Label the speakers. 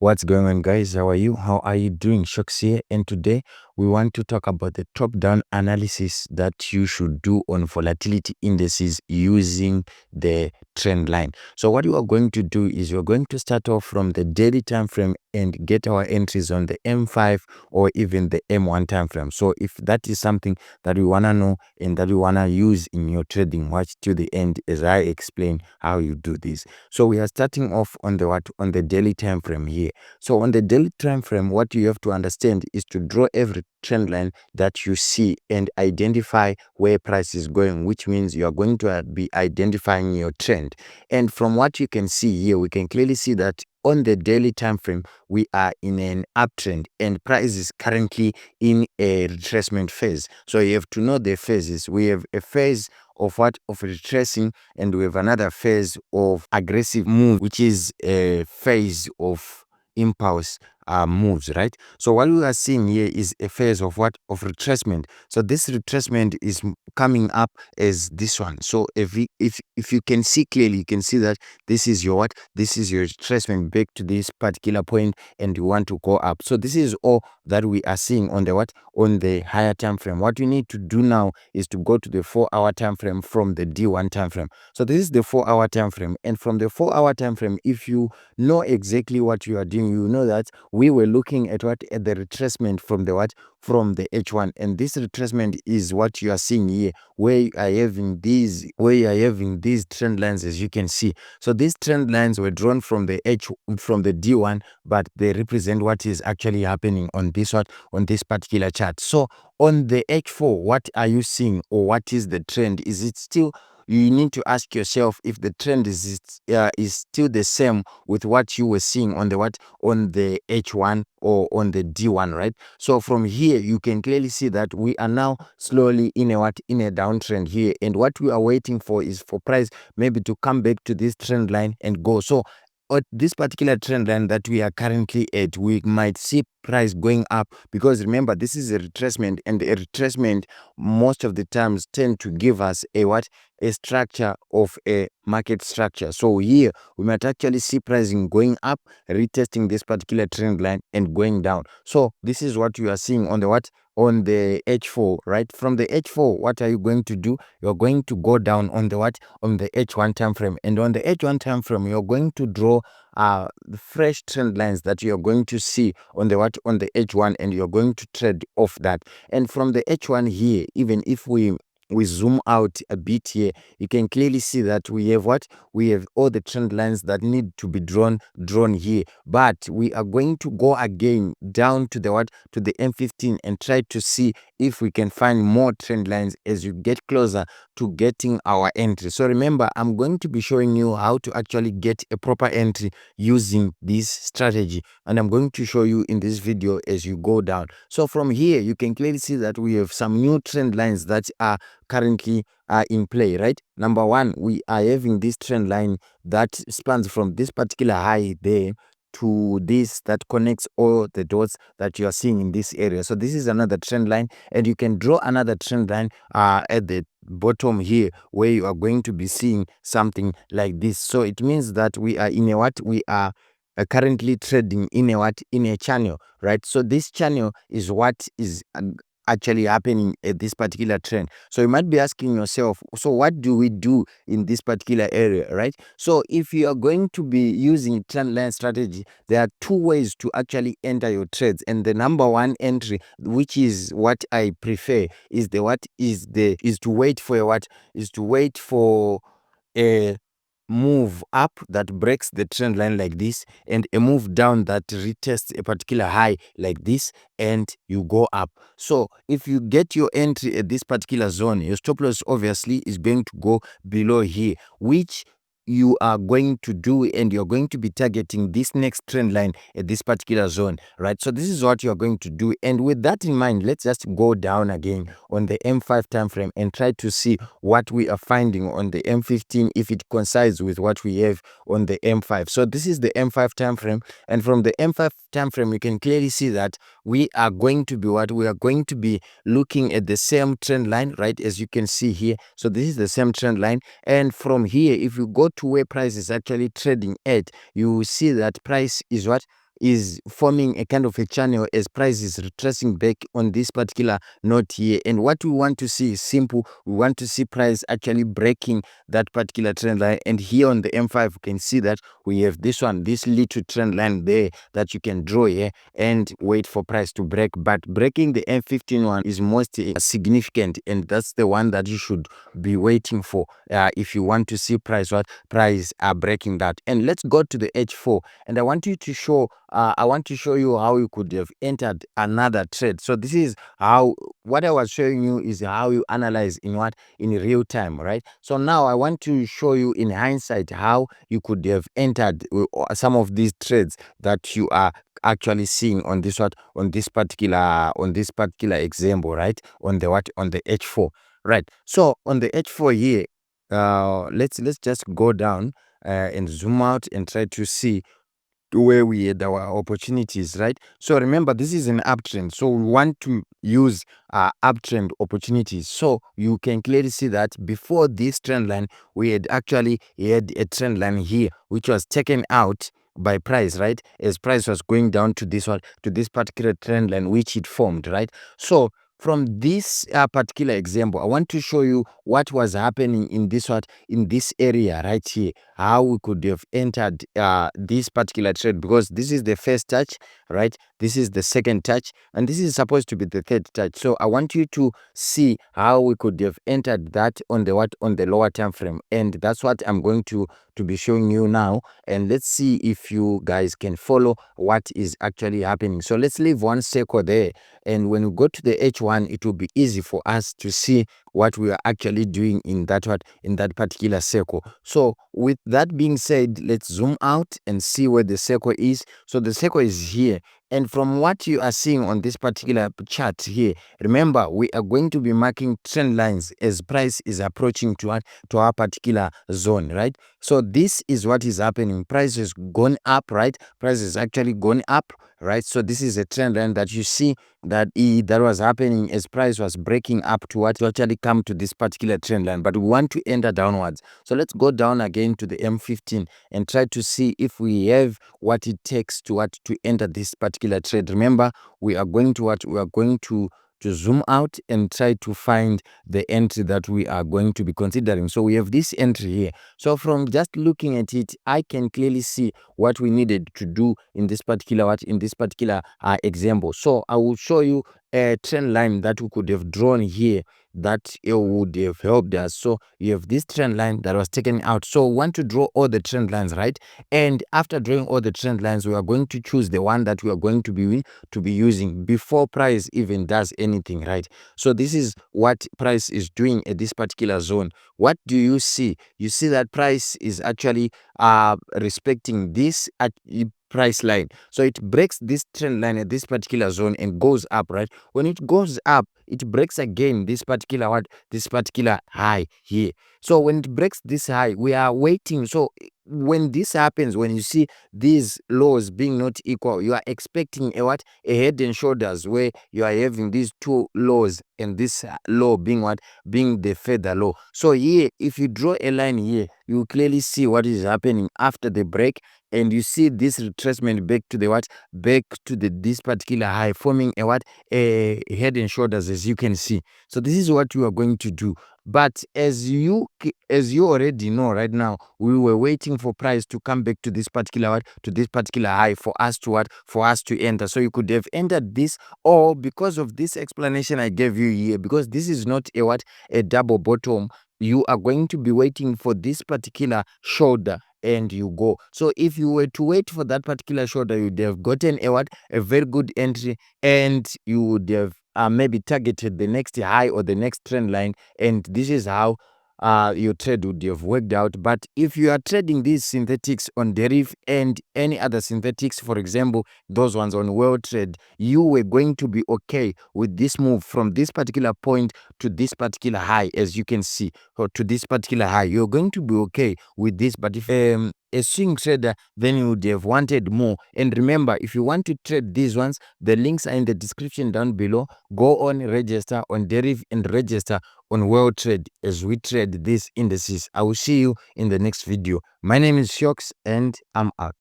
Speaker 1: What's going on, guys? How are you? How are you doing? Shocks here, and today we want to talk about the top-down analysis that you should do on volatility indices using the trend line. So what you are going to do is you're going to start off from the daily time frame and get our entries on the M5 or even the M1 time frame. So if that is something that you want to know and that you want to use in your trading, watch till the end as I explain how you do this. So we are starting off on the daily time frame here. So on the daily time frame, what you have to understand is to draw every trend line that you see and identify where price is going, which means you are going to be identifying your trend. And from what you can see here, we can clearly see that on the daily time frame, we are in an uptrend and price is currently in a retracement phase. So you have to know the phases. We have a phase of retracing, and we have another phase of aggressive move, which is a phase of impulse moves, right? So what we are seeing here is a phase of retracement. So this retracement is coming up as this one. So if you can see clearly, you can see that this is your this is your retracement back to this particular point, and you want to go up. So this is all that we are seeing on the on the higher time frame. What you need to do now is to go to the 4-hour time frame from the D1 time frame. So this is the 4-hour time frame, and from the 4-hour time frame, if you know exactly what you are doing, you know that we were looking at at the retracement from the from the H1, and this retracement is what you are seeing here, where you are having these trend lines, as you can see. So these trend lines were drawn from the D1, but they represent what is actually happening on this on this particular chart. So on the H4, what are you seeing, or what is the trend? Is it still, you need to ask yourself if the trend is still the same with what you were seeing on the on the H1 or on the D1, right? So from here you can clearly see that we are now slowly in a downtrend here, and what we are waiting for is for price maybe to come back to this trend line and go. So at this particular trend line that we are currently at, we might see price going up, because remember, this is a retracement, and a retracement most of the times tend to give us a structure of a market structure. So here we might actually see pricing going up, retesting this particular trend line and going down. So this is what you are seeing on the on the H4, right? From the H4, what are you going to do? You're going to go down on the on the H1 time frame, and on the H1 time frame you're going to draw the fresh trend lines that you're going to see on the on the H1, and you're going to trade off that. And from the H1 here, even if we zoom out a bit here, you can clearly see that we have we have all the trend lines that need to be drawn here, but we are going to go again down to the to the M15 and try to see if we can find more trend lines as you get closer to getting our entry. So remember, I'm going to be showing you how to actually get a proper entry using this strategy, and I'm going to show you in this video as you go down. So from here you can clearly see that we have some new trend lines that are currently in play, right? Number one, we are having this trend line that spans from this particular high there to this that connects all the dots that you are seeing in this area. So this is another trend line, and you can draw another trend line at the bottom here, where you are going to be seeing something like this. So it means that we are in a we are currently trading in a channel, right? So this channel is what is actually happening at this particular trend. So you might be asking yourself, so what do we do in this particular area, right? So if you are going to be using trendline strategy, there are two ways to actually enter your trades, and the number one entry, which is what I prefer, is to wait for a move up that breaks the trend line like this, and a move down that retests a particular high like this, and you go up. So if you get your entry at this particular zone, your stop loss obviously is going to go below here, which you are going to do, and you're going to be targeting this next trend line at this particular zone, right? So this is what you're going to do, and with that in mind, let's just go down again on the M5 time frame and try to see what we are finding on the M15, if it coincides with what we have on the M5. So this is the M5 time frame, and from the M5 time frame you can clearly see that we are going to be looking at the same trend line, right, as you can see here. So this is the same trend line, and from here, if you go to where price is actually trading at, you will see that price is is forming a kind of a channel as price is retracing back on this particular note here. And what we want to see is simple. We want to see price actually breaking that particular trend line. And here on the M5, you can see that we have this one, this little trend line there that you can draw here and wait for price to break. But breaking the M15 one is most significant, and that's the one that you should be waiting for if you want to see price are breaking that. And let's go to the H4, and I want to show you how you could have entered another trade. So this is how, what I was showing you is how you analyze in real time, right? So now I want to show you in hindsight how you could have entered some of these trades that you are actually seeing on this particular example, right? On the H4, right? So on the H4 here, let's just go down and zoom out and try to see where we had our opportunities, right? So remember, this is an uptrend, so we want to use uptrend opportunities. So you can clearly see that before this trend line, we had actually had a trend line here which was taken out by price, right? As price was going down to this particular trend line which it formed, right? So from this particular example, I want to show you what was happening in this area right here, how we could have entered this particular trade, because this is the first touch, right? This is the second touch, and this is supposed to be the third touch. So I want you to see how we could have entered that on the lower time frame, and that's what I'm going to be showing you now. And let's see if you guys can follow what is actually happening. So let's leave one circle there, and when we go to the H1, it will be easy for us to see what we are actually doing in that particular circle. So with that being said, let's zoom out and see where the circle is. So the circle is here, and from what you are seeing on this particular chart here, remember, we are going to be marking trend lines as price is approaching to our particular zone, right? So this is what is happening. Price has gone up, right? Price has actually gone up, right? So this is a trend line that you see that was happening as price was breaking up to actually come to this particular trend line, but we want to enter downwards. So let's go down again to the M15 and try to see if we have what it takes to enter this particular trade. Remember, we are going to zoom out and try to find the entry that we are going to be considering. So we have this entry here. So from just looking at it, I can clearly see what we needed to do in this particular example. So I will show you a trend line that we could have drawn here that it would have helped us. So you have this trend line that was taken out. So we want to draw all the trend lines, right? And after drawing all the trend lines, we are going to choose the one that we are going to be using before price even does anything, right? So this is what price is doing at this particular zone. What do you see? You see that price is actually respecting this price line. So it breaks this trend line at this particular zone and goes up, right? When it goes up, it breaks again this particular high here. So when it breaks this high, we are waiting. So when this happens, when you see these lows being not equal, you are expecting a head and shoulders, where you are having these two lows and this low being the further low. So here, if you draw a line here, you clearly see what is happening after the break, and you see this retracement back to this particular high, forming a head and shoulders, as you can see. So this is what you are going to do. But as you already know right now, we were waiting for price to come back to this particular high for us to enter. So you could have entered this, or because of this explanation I gave you here, because this is not a double bottom, you are going to be waiting for this particular shoulder and you go. So if you were to wait for that particular shoulder, you would have gotten a very good entry, and you would have maybe targeted the next high or the next trend line, and this is how your trade would have worked out. But if you are trading these synthetics on deriv and any other synthetics, for example, those ones on World Trade, you were going to be okay with this move from this particular point to this particular high, as you can see, or to this particular high. You're going to be okay with this. But if a swing trader, then you would have wanted more. And remember, if you want to trade these ones, the links are in the description down below. Go on, register on deriv and register on World Trade as we trade these indices. I will see you in the next video. My name is Shocks, and I'm out.